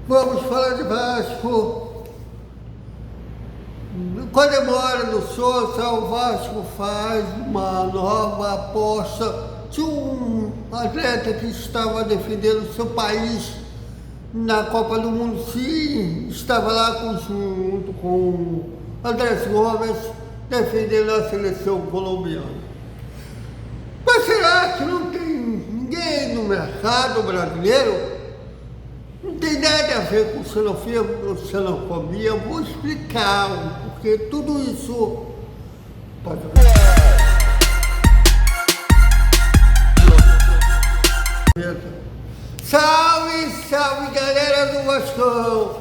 Vamos falar de Vasco. Com a demora do Sousa, o Vasco faz uma nova aposta de um atleta que estava defendendo seu país na Copa do Mundo. Sim, estava lá junto com Andrés Gomes, defendendo a seleção colombiana. Mas será que não tem ninguém no mercado brasileiro? Não tem nada a ver com xenofobia, vou explicar, porque tudo isso pode... Salve, salve galera do Vascão!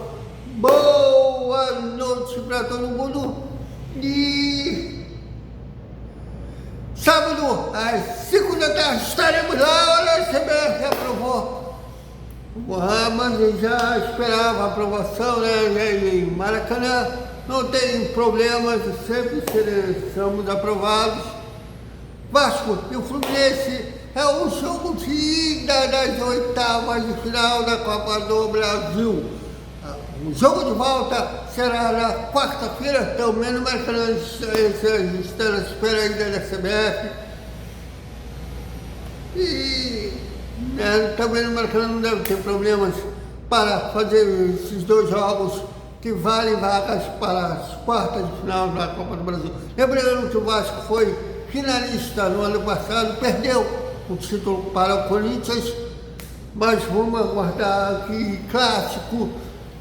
Boa noite para todo mundo! E sábado, às 5 da tarde, estaremos lá, olha, a CBF aprovou. Mas já esperava a aprovação, né? Em Maracanã não tem problemas, sempre seremos aprovados. Vasco e o Fluminense é o jogo de ida das oitavas de final da Copa do Brasil. O jogo de volta será na quarta-feira, também no Maracanã, está à espera ainda da CBF. E também no Maracanã não deve ter problemas para fazer esses dois jogos que valem vagas para as quartas de final da Copa do Brasil. Lembrando que o Vasco foi finalista no ano passado, perdeu o título para o Corinthians, mas vamos aguardar que clássico,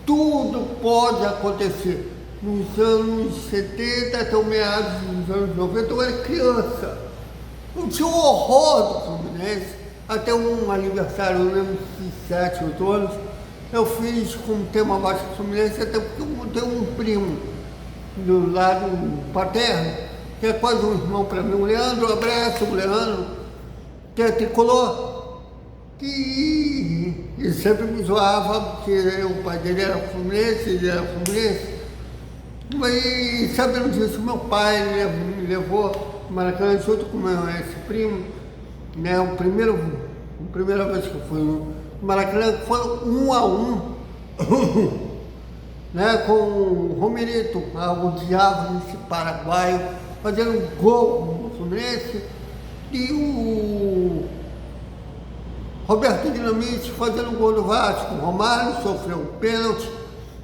tudo pode acontecer. Nos anos 70 até o meados dos anos 90 eu era criança, eu tinha um horror do Fluminense. Até um aniversário, eu lembro de 7, 8 anos, eu fiz como tema Vasco Fluminense, até porque eu tenho um primo do lado paterno, que é quase um irmão para mim, o Leandro, um abraço, o Leandro, que é tricolor, que ele sempre me zoava, porque o pai dele era Fluminense, ele era Fluminense. E sabendo disso, meu pai me levou ao Maracanã junto com esse primo, né? A primeira vez que eu fui no Maracanã foi 1-1, né? Com o Romerito, o diabo desse paraguaio, fazendo um gol no Fluminense, e o Roberto Dinamite fazendo um gol no Vasco. O Romário sofreu um pênalti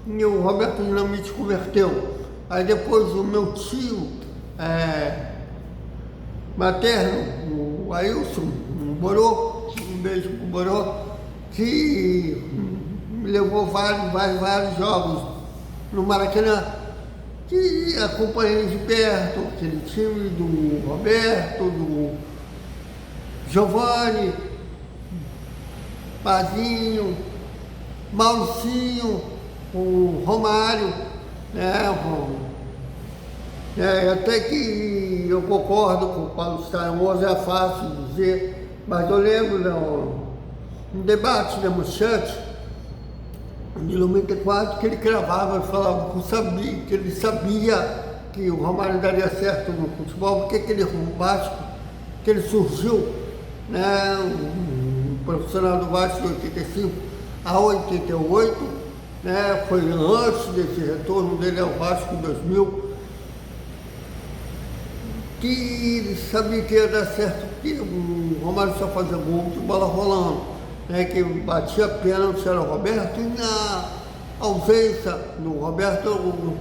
e o Roberto Dinamite converteu. Aí depois o meu tio materno, o Ailson Borô, um beijo pro Borô, que me levou vários jogos no Maracanã, que acompanhei de perto aquele time do Roberto, do Giovanni, Pazinho, Mauricinho, o Romário, né? Até que eu concordo com o Paulo Steinhoff, é fácil dizer, mas eu lembro no debate da Manchete, de 94, que ele cravava e falava que ele sabia que o Romário daria certo no futebol, porque aquele Vasco, que ele surgiu, né, um profissional do Vasco de 85 a 88, né, foi antes desse retorno dele ao Vasco em 2000, que ele sabia que ia dar certo, porque o Romário só fazia gol de bola rolando, né, que batia pênalti era o Roberto, e na ausência do Roberto, o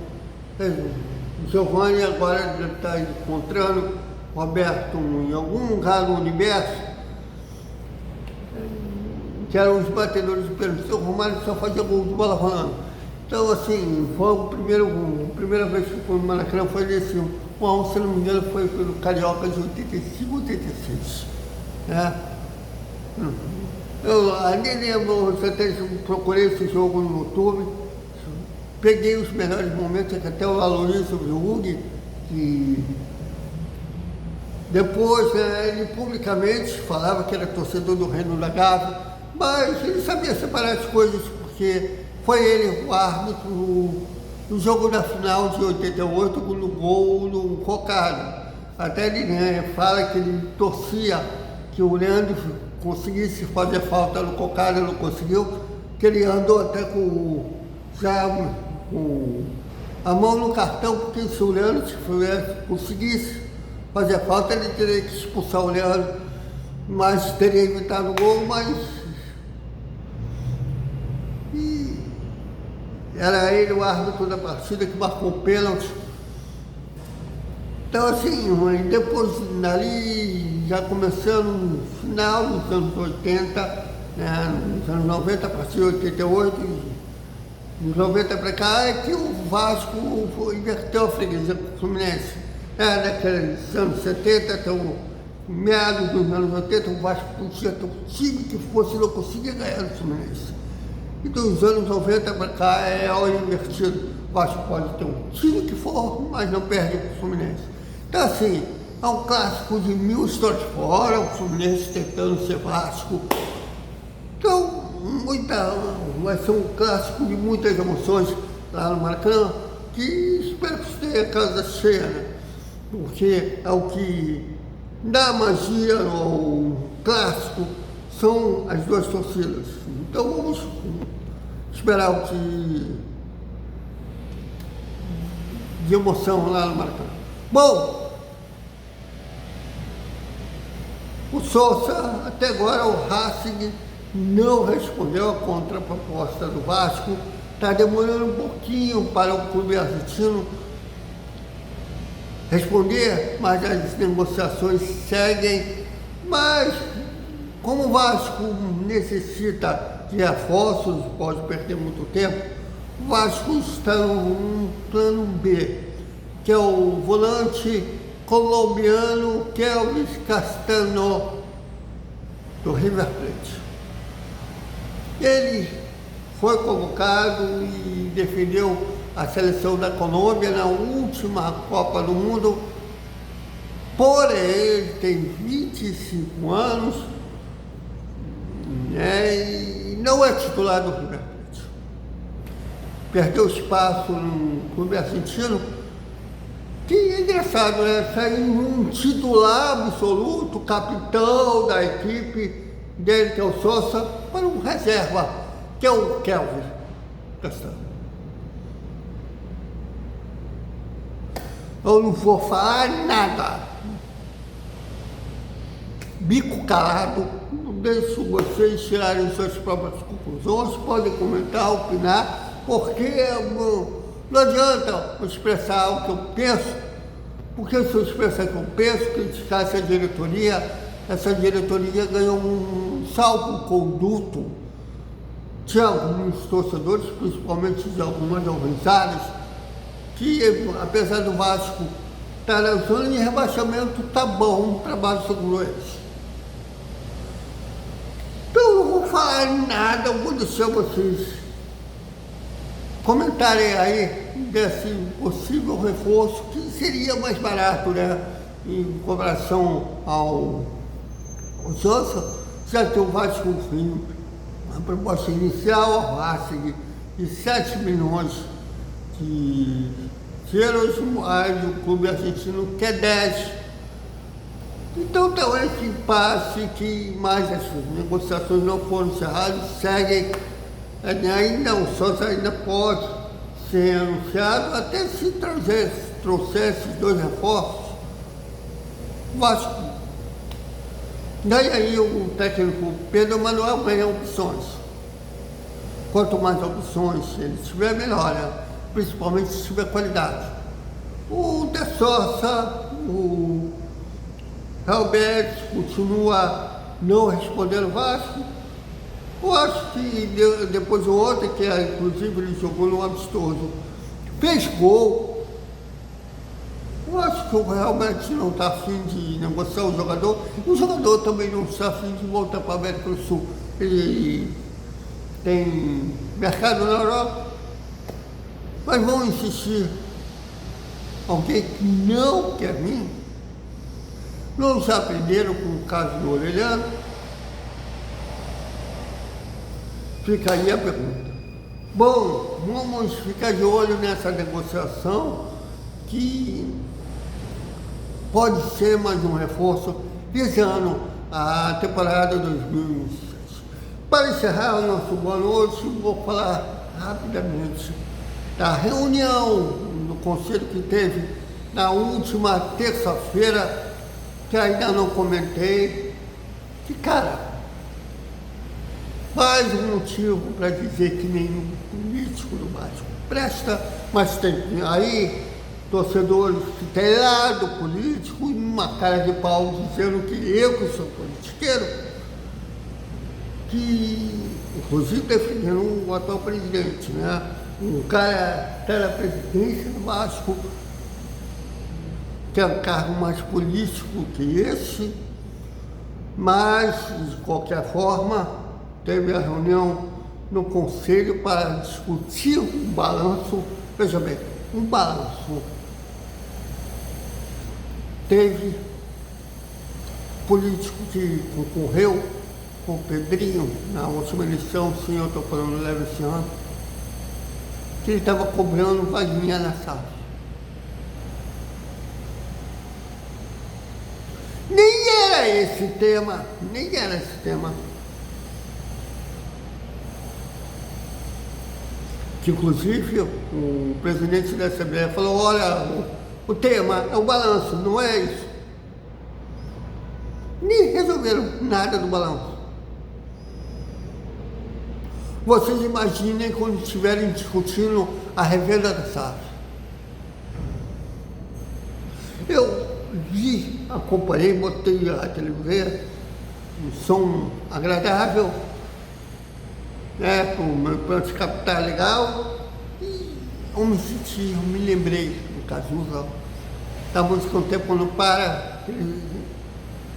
Giovanni agora deve estar encontrando o Roberto em algum lugar do universo, que eram os batedores de pênalti. O Romário só fazia gol de bola rolando. Então, assim, foi a primeira vez que eu fui no Maracanã foi nesse 1-1, se não me engano, foi pelo Carioca de 85, 86. Né? Eu ainda lembro, eu procurei esse jogo no YouTube, peguei os melhores momentos, que até o Aloysio Viúg, que depois ele publicamente falava que era torcedor do Reino da Gávea, mas ele sabia separar as coisas, porque foi ele o árbitro no jogo da final de 88, no gol do Cocado. Até ele fala que ele torcia que o Leandro conseguisse fazer falta no Cocado, não conseguiu, que ele andou até já com a mão no cartão, porque se o Leandro conseguisse fazer falta, ele teria que expulsar o Leandro, mas teria evitado o gol, mas era ele o árbitro da partida que marcou o pênalti. Então assim, depois ali, já começando no final dos anos 80, né, nos anos 90, a partir de 88, nos 90 para cá, é que o Vasco inverteu a freguesia com o Fluminense. Naqueles anos 70 até o meados dos anos 80, o Vasco podia ter um time que fosse, não conseguia ganhar do Fluminense. E dos anos 90 para cá é o invertido. O Vasco pode ter um time que for, mas não perde para o Fluminense. Então assim, é um clássico de 1000 histórias fora, o Fluminense tentando ser Vasco. Então, vai ser um clássico de muitas emoções lá no Maracanã, que espero que esteja a casa cheia, né? Porque é o que dá magia no clássico, são as duas torcidas. Então vamos esperar o que de emoção lá no Maracanã. Bom, o Sousa, até agora o Racing não respondeu a contraproposta do Vasco, está demorando um pouquinho para o clube argentino responder, mas as negociações seguem. Mas como o Vasco necessita de reforços, pode perder muito tempo, o Vasco está num plano B, que é o volante colombiano Kelvis Castano, do River Plate. Ele foi convocado e defendeu a seleção da Colômbia na última Copa do Mundo, porém ele tem 25 anos, né, e não é titular do River Plate. Perdeu espaço no clube argentino, que é engraçado, né? Sair um titular absoluto, capitão da equipe dele, que é o Sousa, para um reserva, que é o Kelvis Castano. Eu não vou falar nada. Bico calado, não deixo vocês tirarem suas próprias conclusões, podem comentar, opinar, porque não adianta eu expressar o que eu penso, porque se eu expressar o que eu penso, criticar essa diretoria ganhou um salvo-conduto de alguns torcedores, principalmente de algumas organizadas, que apesar do Vasco estar na zona de rebaixamento, tá bom, o trabalho segurou eles. Então eu não vou falar nada, eu vou deixar vocês comentarem aí desse possível reforço, que seria mais barato, né, em comparação ao Sousa, já que o Vasco fez a proposta inicial, a Racing de 7 milhões de euros, mas o clube argentino quer 10. Então está esse impasse que mais as negociações não foram encerradas, seguem. Ainda o Sousa ainda pode ser anunciado, até se trouxesse 2 reforços, o Vasco. Daí aí o técnico Pedro Manuel ganha opções. Quanto mais opções ele tiver, melhor, né? Principalmente se tiver qualidade. O De Sousa, o Alberto continua não respondendo o Vasco. Eu acho que depois de ontem, que inclusive ele jogou no amistoso, fez gol. Eu acho que o realmente não está afim de negociar o jogador. E o jogador também não está afim de voltar para a América do Sul. Ele tem mercado na Europa, mas vão insistir. Alguém que não quer vir, não já aprenderam com o caso do Orelhano? Fica aí a pergunta. Bom, vamos ficar de olho nessa negociação, que pode ser mais um reforço esse ano, a temporada 2006. Para encerrar o nosso boa noite, vou falar rapidamente da reunião do conselho que teve na última terça-feira, que ainda não comentei, que, cara, mais um motivo para dizer que nenhum político do Vasco presta, mas tem aí torcedores que tem lado político e uma cara de pau dizendo que eu que sou politiqueiro, que inclusive defendendo o atual presidente, né? Um cara está na presidência do Vasco, que é um cargo mais político que esse, mas, de qualquer forma, teve a reunião no Conselho para discutir um balanço. Veja bem, um balanço. Teve político que concorreu com o Pedrinho na última eleição, sim, eu estou falando leve esse ano, que ele estava cobrando vaguinha na SAF. Nem era esse tema. Que inclusive o presidente da Assembleia falou, olha, o tema é o balanço, não é isso. Nem resolveram nada do balanço. Vocês imaginem quando estiverem discutindo a revenda da SAF. Eu vi, acompanhei, botei a televisão, um som agradável, né, com o meu plano de capital legal, e eu me lembrei do Cazuza, da música Um Tempo Não Para,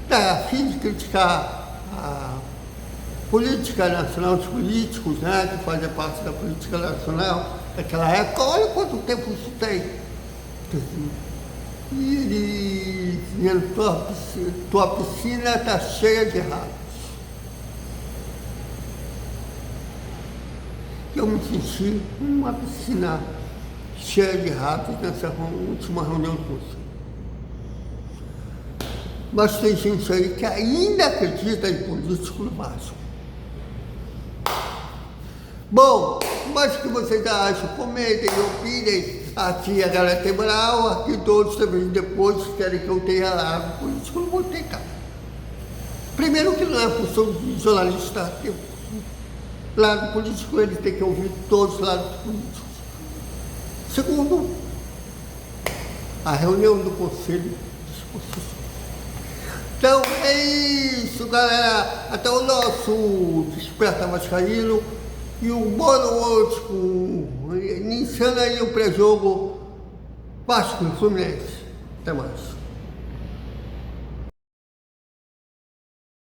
a fim de criticar a política nacional dos políticos, né, que fazia parte da política nacional naquela época. Olha quanto tempo isso tem. E ele dizendo, tua piscina está cheia de ratos. Eu me senti uma piscina cheia de ratos nessa última reunião do Conselho. Mas tem gente aí que ainda acredita em político no Vasco. Bom, mas o que vocês acham? Comentem, opinem. Aqui a galera tem moral, aqui todos também depois querem que eu tenha lado político, eu não vou ter, cara. Primeiro que não é função de jornalista ter lado político, ele tem que ouvir todos os lados políticos. Segundo, a reunião do Conselho discutiu. Então é isso, galera. Até o nosso Desperta Vascaíno. E um boa noite, iniciando aí o pré-jogo Vasco e Fluminense. Até mais.